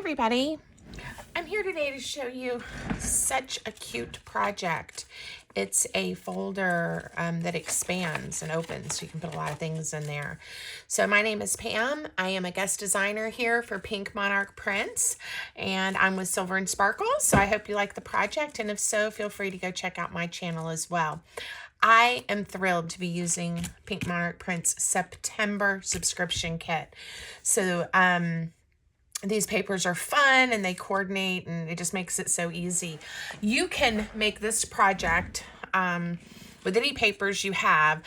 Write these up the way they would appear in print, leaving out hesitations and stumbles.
everybody. I'm here today to show you such a cute project. It's a folder that expands and opens, so you can put a lot of things in there. So my name is Pam. I am a guest designer here for Pink Monarch Prints, and I'm with Silver and Sparkle. So I hope you like the project, and if so, feel free to go check out my channel as well. I am thrilled to be using Pink Monarch Prints September subscription kit. So these papers are fun and they coordinate, and it just makes it so easy. You can make this project with any papers you have,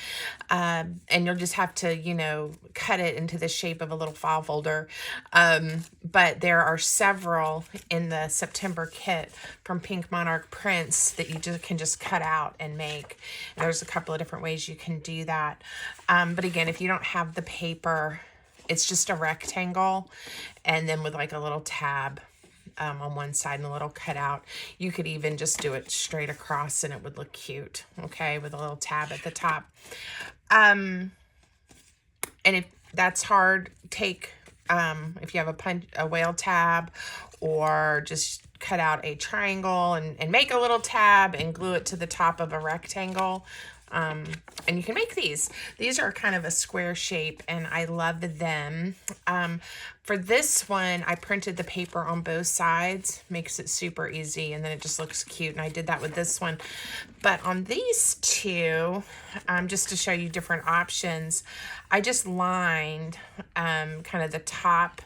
and you'll just have to, you know, cut it into the shape of a little file folder. But there are several in the September kit from Pink Monarch Prints that you can just cut out and make. And there's a couple of different ways you can do that. But again, if you don't have the paper, it's just a rectangle, and then with like a little tab on one side and a little cutout. You could even just do it straight across and it would look cute, okay, with a little tab at the top. And if that's hard, take, if you have a whale tab, or just cut out a triangle and make a little tab and glue it to the top of a rectangle. And you can make these. These are kind of a square shape, and I love them. For this one, I printed the paper on both sides. Makes it super easy, and then it just looks cute, and I did that with this one. But on these two, just to show you different options, I just lined kind of the top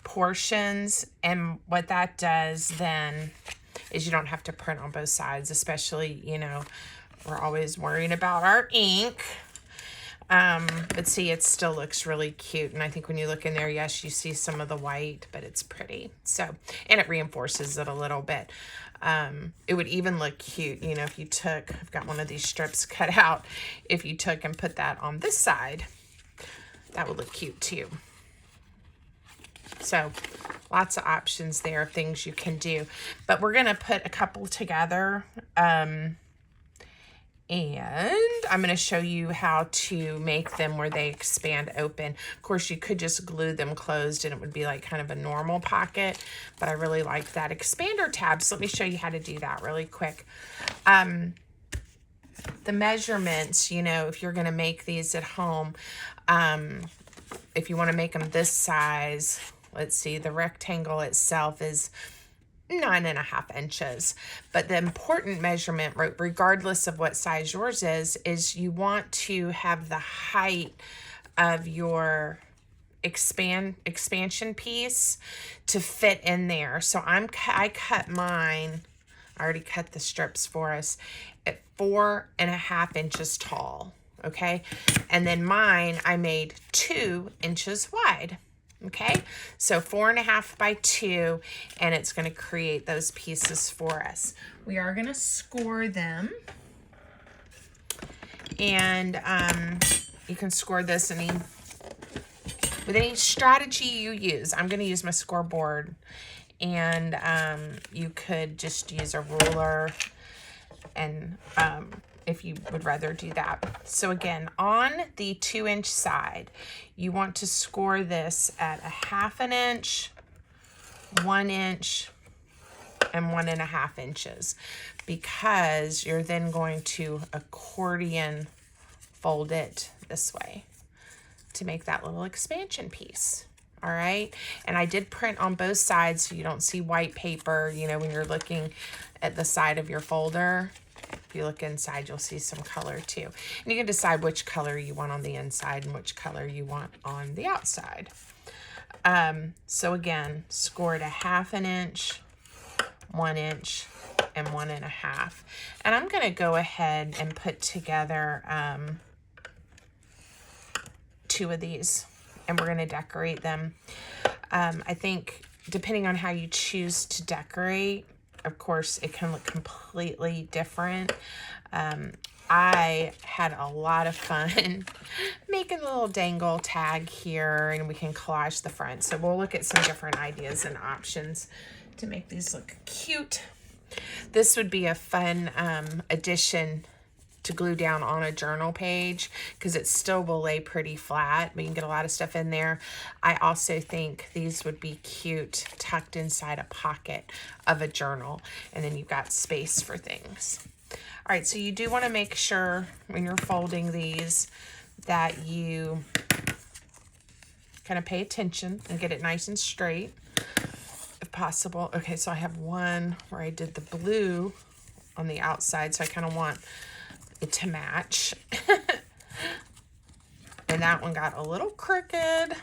portions, and what that does then is you don't have to print on both sides, especially, you know, we're always worrying about our ink. But see, it still looks really cute. And I think when you look in there, yes, you see some of the white, but it's pretty. So, and it reinforces it a little bit. It would even look cute, you know, if you took, I've got one of these strips cut out. If you took and put that on this side, that would look cute too. So lots of options there of things you can do. But we're going to put a couple together. And I'm going to show you how to make them where they expand open. Of course, you could just glue them closed and it would be like kind of a normal pocket, but I really like that expander tab. So let me show you how to do that really quick. The measurements, you know, if you're going to make these at home, if you want to make them this size, let's see, the rectangle itself is 9.5 inches. But the important measurement, regardless of what size yours is you want to have the height of your expansion piece to fit in there. So I cut mine, I already cut the strips for us, at 4.5 inches tall. Okay, and then mine I made 2 inches wide. Okay, so 4.5 by 2, and it's going to create those pieces for us. We are going to score them, and you can score this with any strategy you use. I'm going to use my scoreboard, and you could just use a ruler, and if you would rather do that. So again, on the 2-inch side, you want to score this at 1/2 inch, 1 inch, and 1.5 inches, because you're then going to accordion fold it this way to make that little expansion piece. All right, and I did print on both sides so you don't see white paper, you know, when you're looking at the side of your folder. If you look inside, you'll see some color too. And you can decide which color you want on the inside and which color you want on the outside. So again, scored 1/2 inch, 1 inch, and 1.5. And I'm going to go ahead and put together 2 of these, and we're going to decorate them. I think depending on how you choose to decorate, of course, it can look completely different. I had a lot of fun making a little dangle tag here, and we can collage the front. So we'll look at some different ideas and options to make these look cute. This would be a fun addition to glue down on a journal page because it still will lay pretty flat, but you can get a lot of stuff in there. I also think these would be cute tucked inside a pocket of a journal, and then you've got space for things. All right, so you do want to make sure when you're folding these that you kind of pay attention and get it nice and straight if possible. Okay, so I have one where I did the blue on the outside, so I kind of want it to match. And that one got a little crooked.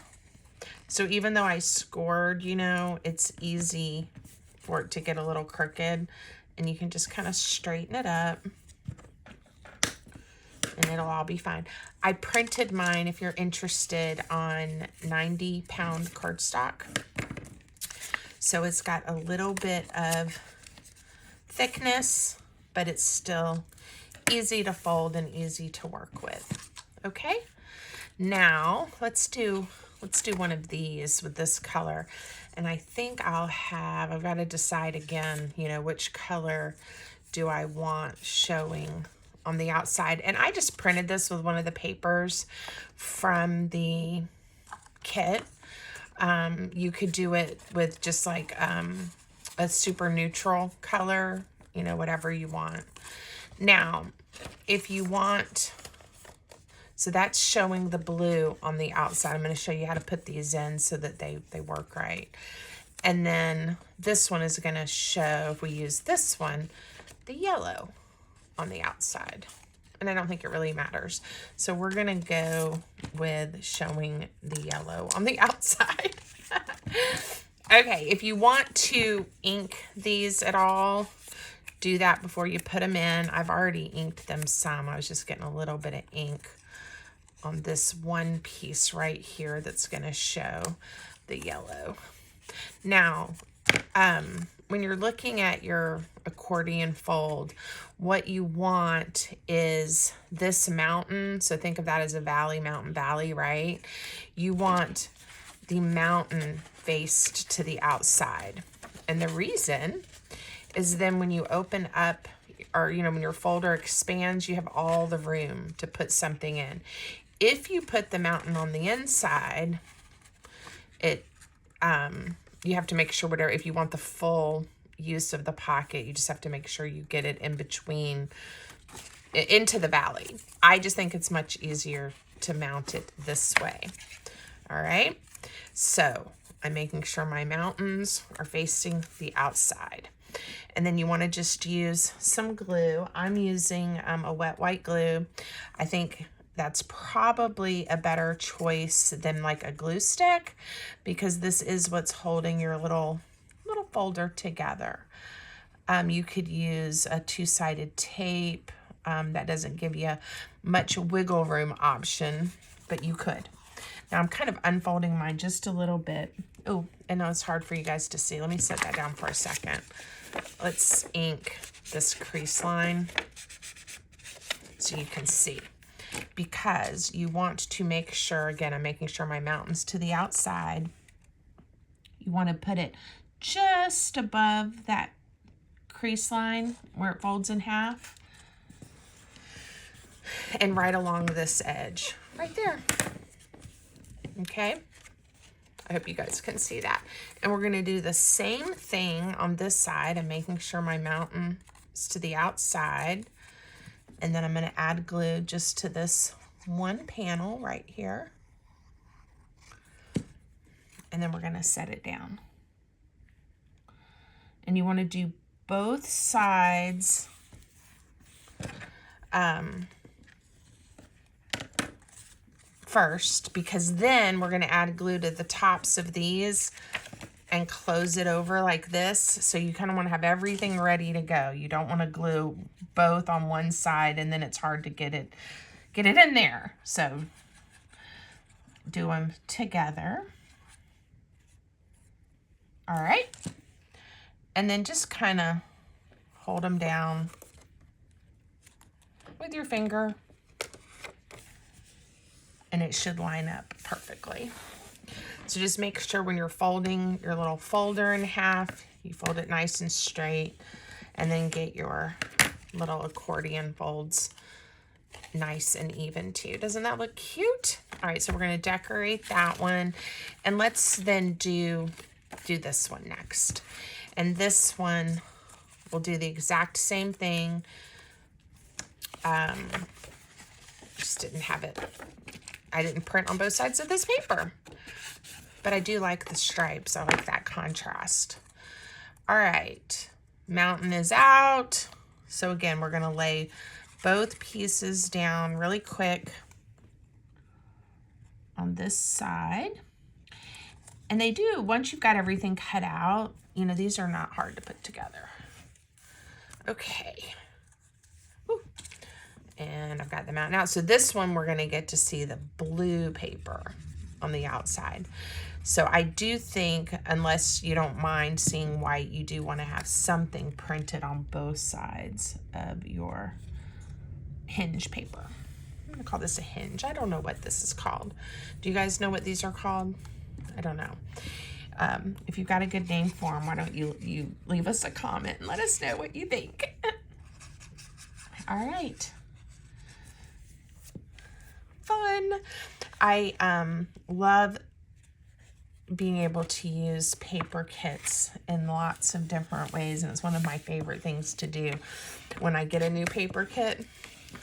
So even though I scored, you know, it's easy for it to get a little crooked, and you can just kind of straighten it up and it'll all be fine. I printed mine, if you're interested, on 90-pound cardstock. So it's got a little bit of thickness, but it's still easy to fold and easy to work with. Okay, now let's do one of these with this color, and I think I've got to decide again, you know, which color do I want showing on the outside. And I just printed this with one of the papers from the kit. You could do it with just like a super neutral color, you know, whatever you want. Now, if you want, so that's showing the blue on the outside. I'm going to show you how to put these in so that they work right. And then this one is going to show, if we use this one, the yellow on the outside. And I don't think it really matters. So we're going to go with showing the yellow on the outside. Okay, if you want to ink these at all, do that before you put them in. I've already inked them some. I was just getting a little bit of ink on this one piece right here that's going to show the yellow. Now, when you're looking at your accordion fold, what you want is this mountain. So think of that as a valley, mountain, valley, right? You want the mountain faced to the outside. And the reason is then when you open up, or, you know, when your folder expands, you have all the room to put something in. If you put the mountain on the inside, you have to make sure whatever, if you want the full use of the pocket, you just have to make sure you get it in between, into the valley. I just think it's much easier to mount it this way. All right. So I'm making sure my mountains are facing the outside. And then you want to just use some glue. I'm using a wet white glue. I think that's probably a better choice than like a glue stick, because this is what's holding your little folder together. You could use a two-sided tape. That doesn't give you much wiggle room option, but you could. Now I'm kind of unfolding mine just a little bit. Oh, I know it's hard for you guys to see. Let me set that down for a second. Let's ink this crease line so you can see. Because you want to make sure, again, I'm making sure my mountain's to the outside. You want to put it just above that crease line where it folds in half. And right along this edge, right there. Okay? I hope you guys can see that. And we're going to do the same thing on this side. I'm making sure my mountain is to the outside. And then I'm going to add glue just to this one panel right here. And then we're going to set it down. And you want to do both sides first, because then we're going to add glue to the tops of these and close it over like this. So you kind of want to have everything ready to go. You don't want to glue both on one side and then it's hard to get it in there. So do them together. All right. And then just kind of hold them down with your finger and it should line up perfectly. So just make sure when you're folding your little folder in half, you fold it nice and straight, and then get your little accordion folds nice and even too. Doesn't that look cute? All right, so we're going to decorate that one, and let's then do this one next. And this one, we'll do the exact same thing. Just didn't have it. I didn't print on both sides of this paper, but I do like the stripes. I like that contrast. All right, mountain is out. So again, we're going to lay both pieces down really quick on this side. And they do, once you've got everything cut out, you know, these are not hard to put together. Okay. Woo. And I've got them out now. So this one, we're going to get to see the blue paper on the outside. So I do think, unless you don't mind seeing white, you do want to have something printed on both sides of your hinge paper. I'm going to call this a hinge. I don't know what this is called. Do you guys know what these are called? I don't know. If you've got a good name for them, why don't you leave us a comment and let us know what you think. All right. Fun. I love being able to use paper kits in lots of different ways, and it's one of my favorite things to do when I get a new paper kit,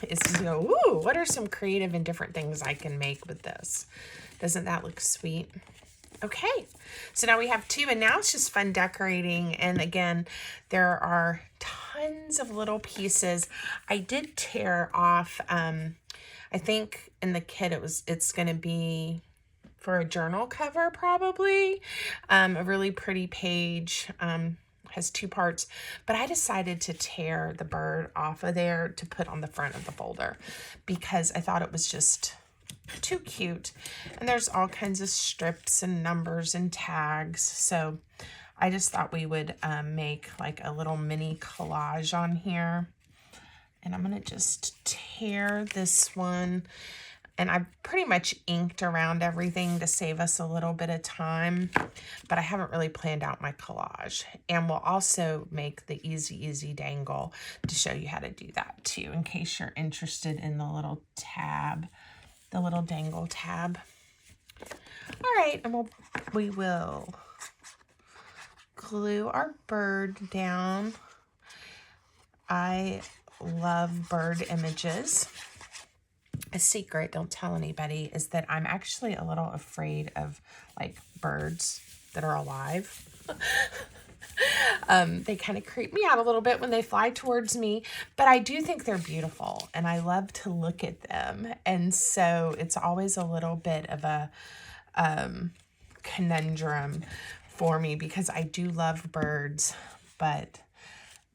is to go, ooh, what are some creative and different things I can make with this? Doesn't that look sweet? Okay, so now we have two, and now it's just fun decorating. And again, there are tons of little pieces. I did tear off, I think in the kit it's going to be for a journal cover probably, a really pretty page, has two parts, but I decided to tear the bird off of there to put on the front of the folder because I thought it was just too cute. And there's all kinds of strips and numbers and tags. So I just thought we would make like a little mini collage on here. And I'm going to just tear this one. And I pretty much inked around everything to save us a little bit of time, but I haven't really planned out my collage. And we'll also make the easy dangle to show you how to do that too, in case you're interested in the little tab, the little dangle tab. All right, and we will glue our bird down. I love bird images. A secret, don't tell anybody, is that I'm actually a little afraid of like birds that are alive. They kind of creep me out a little bit when they fly towards me, but I do think they're beautiful and I love to look at them. And so it's always a little bit of a conundrum for me because I do love birds, but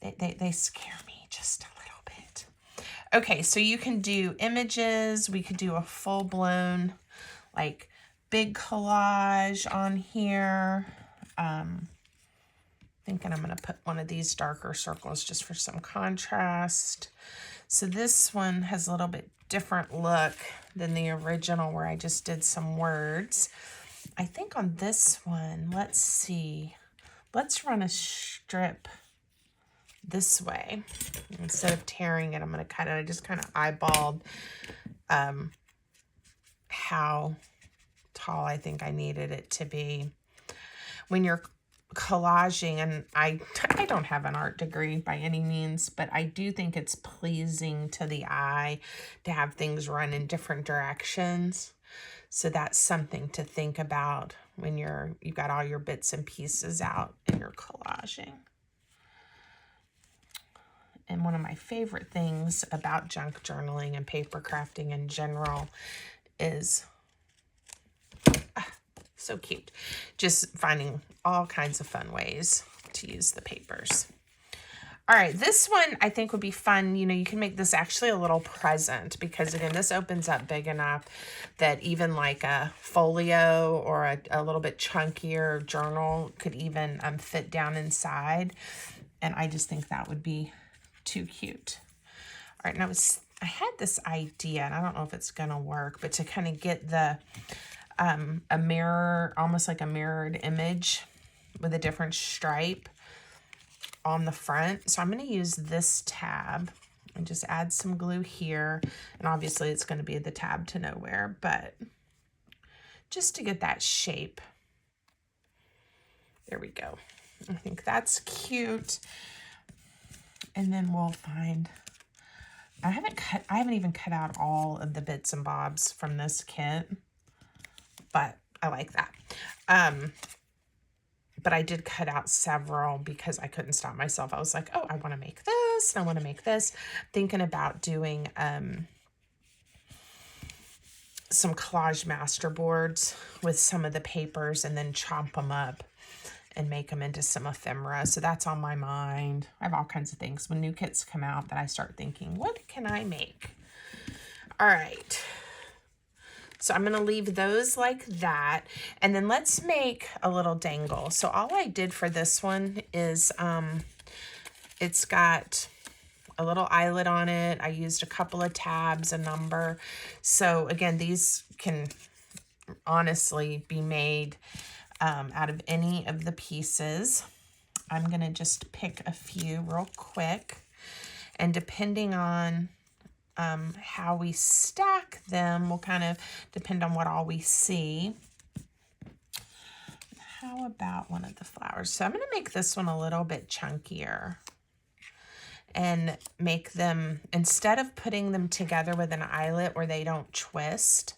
they scare me just a little bit. Okay, so you can do images. We could do a full-blown, like, big collage on here. Thinking I'm going to put one of these darker circles just for some contrast. So this one has a little bit different look than the original where I just did some words. I think on this one, let's see. Let's run a strip this way. Instead of tearing it, I'm going to cut it. I just kind of eyeballed how tall I think I needed it to be. When you're collaging, and I don't have an art degree by any means, but I do think it's pleasing to the eye to have things run in different directions. So that's something to think about when you've got all your bits and pieces out and you're collaging. And one of my favorite things about junk journaling and paper crafting in general is so cute. Just finding all kinds of fun ways to use the papers. All right, this one I think would be fun. You know, you can make this actually a little present because, again, this opens up big enough that even like a folio or a little bit chunkier journal could even fit down inside. And I just think that would be too cute. All right, now I had this idea, and I don't know if it's going to work, but to kind of get the a mirror, almost like a mirrored image with a different stripe on the front. So I'm going to use this tab And just add some glue here. And obviously it's going to be the tab to nowhere, but just to get that shape. There we go. I think that's cute. And then we'll find, I haven't even cut out all of the bits and bobs from this kit, but I like that. But I did cut out several because I couldn't stop myself. I was like, oh, I want to make this, and I want to make this. Thinking about doing some collage master boards with some of the papers and then chomp them up and make them into some ephemera. So that's on my mind. I have all kinds of things. When new kits come out, that I start thinking, what can I make? All right. So I'm going to leave those like that. And then let's make a little dangle. So all I did for this one is it's got a little eyelet on it. I used a couple of tabs, a number. So again, these can honestly be made out of any of the pieces. I'm going to just pick a few real quick. And depending on how we stack them will kind of depend on what all we see. How about one of the flowers? So I'm going to make this one a little bit chunkier and make them, instead of putting them together with an eyelet where they don't twist,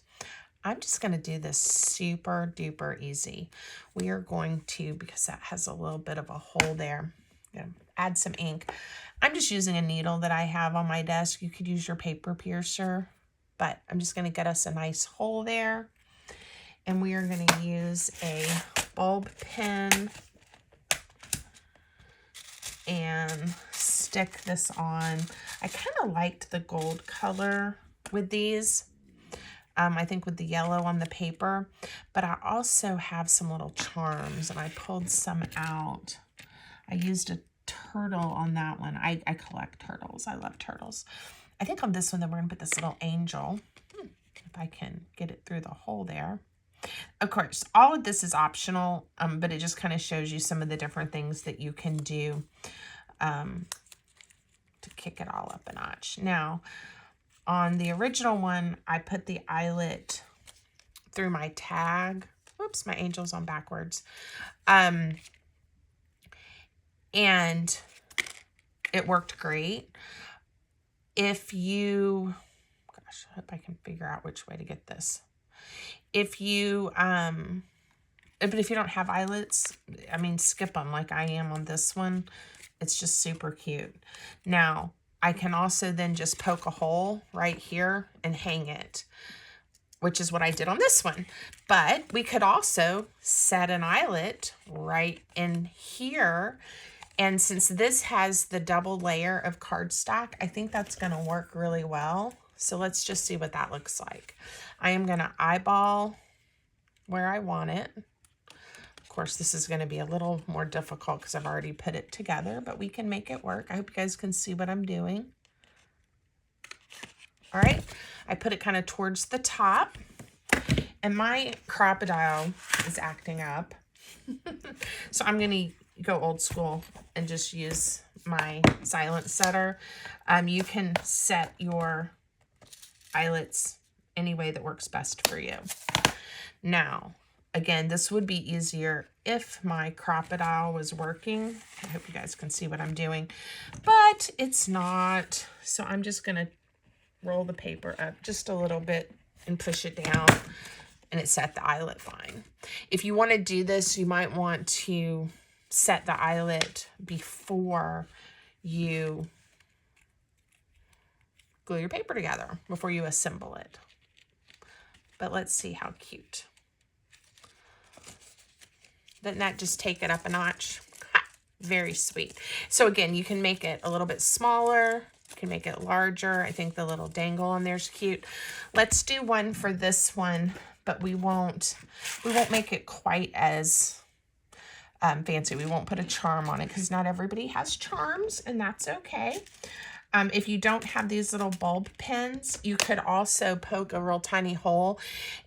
I'm just going to do this super duper easy. We are going to, because that has a little bit of a hole there, add some ink. I'm just using a needle that I have on my desk. You could use your paper piercer, but I'm just going to get us a nice hole there. And we are going to use a bulb pen and stick this on. I kind of liked the gold color with these. I think with the yellow on the paper, but I also have some little charms and I pulled some out. I used a turtle on that one. I collect turtles. I love turtles. I think on this one, then we're going to put this little angel. If I can get it through the hole there. Of course, all of this is optional, but it just kind of shows you some of the different things that you can do to kick it all up a notch. Now, on the original one, I put the eyelet through my tag. Whoops, my angel's on backwards. And it worked great. If you, gosh, I hope I can figure out which way to get this. If you, but if you don't have eyelets, I mean, skip them like I am on this one. It's just super cute. Now, I can also then just poke a hole right here and hang it, which is what I did on this one. But we could also set an eyelet right in here. And since this has the double layer of cardstock, I think that's going to work really well. So let's just see what that looks like. I am going to eyeball where I want it. Of course, this is going to be a little more difficult because I've already put it together, but we can make it work. I hope you guys can see what I'm doing. All right, I put it kind of towards the top, and my crocodile is acting up. So I'm going to go old school and just use my silent setter. You can set your eyelets any way that works best for you. Now, again, this would be easier if my crocodile was working. I hope you guys can see what I'm doing, but it's not. So I'm just going to roll the paper up just a little bit and push it down, and it set the eyelet fine. If you want to do this, you might want to set the eyelet before you glue your paper together, before you assemble it. But let's see how cute. Doesn't that just take it up a notch? Ha, very sweet. So again, you can make it a little bit smaller. You can make it larger. I think the little dangle on there is cute. Let's do one for this one, but we won't make it quite as fancy. We won't put a charm on it because not everybody has charms, and that's okay. If you don't have these little bulb pins, you could also poke a real tiny hole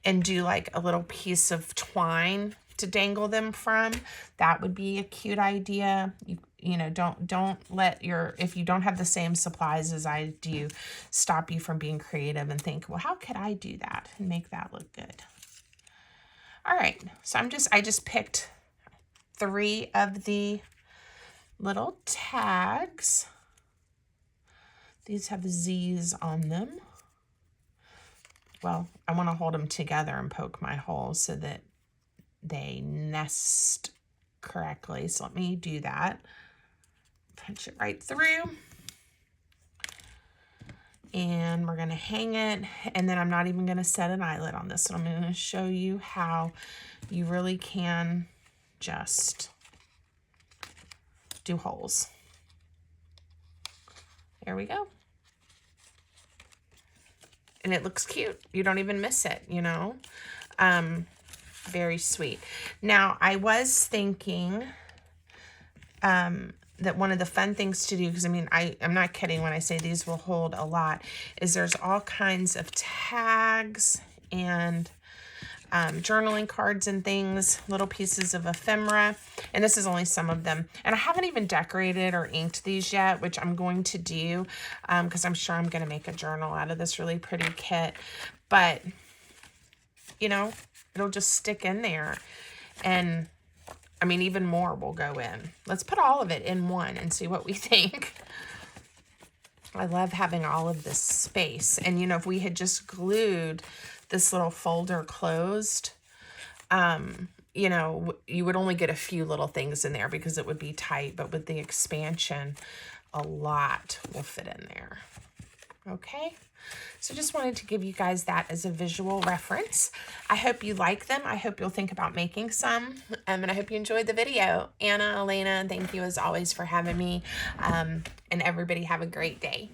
and do like a little piece of twine to dangle them from. That would be a cute idea. you know, don't let if you don't have the same supplies as I do, stop you from being creative and think, well, how could I do that and make that look good? All right, so I just picked 3 of the little tags. These have Z's on them. Well, I want to hold them together and poke my holes so that they nest correctly. So let me do that. Punch it right through. And we're going to hang it. And then I'm not even going to set an eyelet on this one. I'm going to show you how you really can just do holes. There we go. And it looks cute. You don't even miss it, you know. Very sweet. Now, I was thinking that one of the fun things to do, because I mean, I'm not kidding when I say these will hold a lot, is there's all kinds of tags and journaling cards and things, little pieces of ephemera, and this is only some of them. And I haven't even decorated or inked these yet, which I'm going to do because I'm sure I'm going to make a journal out of this really pretty kit. But, you know, it'll just stick in there. And, I mean, even more will go in. Let's put all of it in one and see what we think. I love having all of this space. And, you know, if we had just glued this little folder closed, you know, you would only get a few little things in there because it would be tight, but with the expansion, a lot will fit in there. Okay, so just wanted to give you guys that as a visual reference. I hope you like them. I hope you'll think about making some, and I hope you enjoyed the video. Anna, Elena, thank you as always for having me, and everybody have a great day.